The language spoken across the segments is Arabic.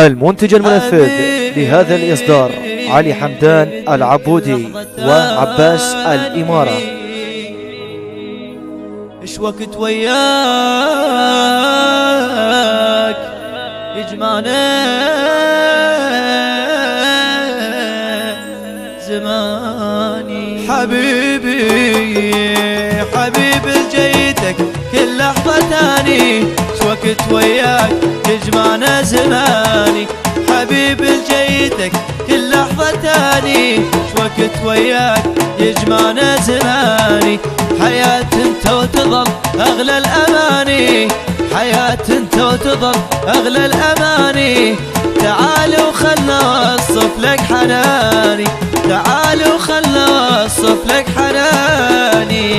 المنتج المنفذ لهذا الإصدار علي حمدان العبودي وعباس الإمارة. ايش وقت وياك يجمعنا زماني، حبيبي حبيبي جيتك كل لحظة تاني، ايش وقت وياك يجمعنا زماني، حبيبي جيتك كل لحظة تاني، ايش وقت وياك يجمعنا زماني، حياة انت وتظل اغلى الاماني، حياة انت وتظل اغلى الاماني، تعال وخلنا اوصف لك حناني، تعال وخلنا اوصف لك حناني،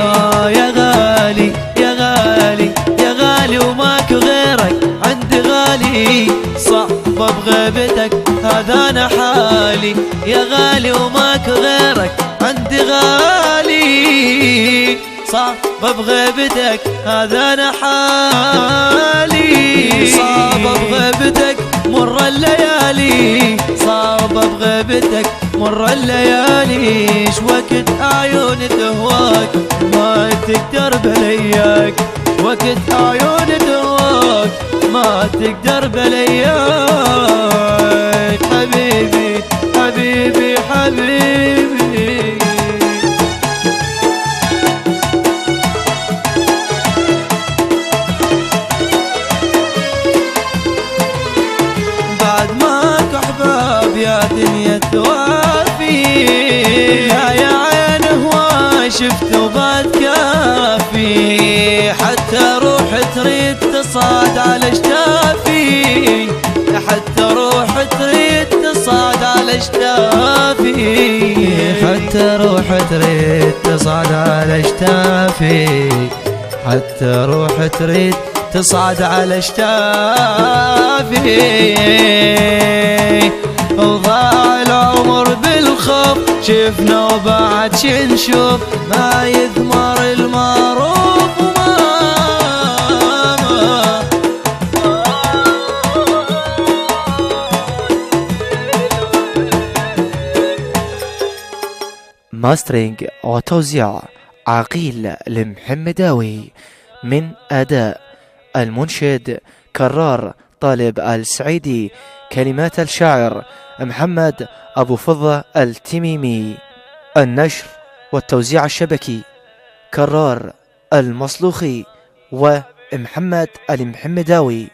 يا غالي يا غالي يا غالي وماك غيرك عندي غالي، صعب بغيبتك هذا انا حالي، يا غالي وماك غيرك عندي غالي، صعب بغيبتك هذا انا حالي، صعب بغيبتك مر الليالي، صعب بغيبتك مر الليالي، ايش وقت اعيوني تهواك ما تقدر بلياك، وقت اعيوني تهواك ما تقدر بلياك، حبيبي حبيبي حبيبي. بعد ماك احباب يا دنيا توافي، يا عين هواي شفت وبعد كافي، حتى روح تريد تصعد على اشتافي، حتى روح تريد تصعد على اشتافي، حتى روح تريد تصعد على اشتافي، حتى روح تريد تصعد على اشتافي، وضاع العمر بالخوف شفنا وبعد شنشوف، ما يثمر المعروف ماسترينج وتوزيع عقيل المحمداوي، من أداء المنشد كرار طالب السعيدي، كلمات الشاعر محمد أبو فضة التميمي، النشر والتوزيع الشبكي كرار المصلوخي ومحمد المحمداوي.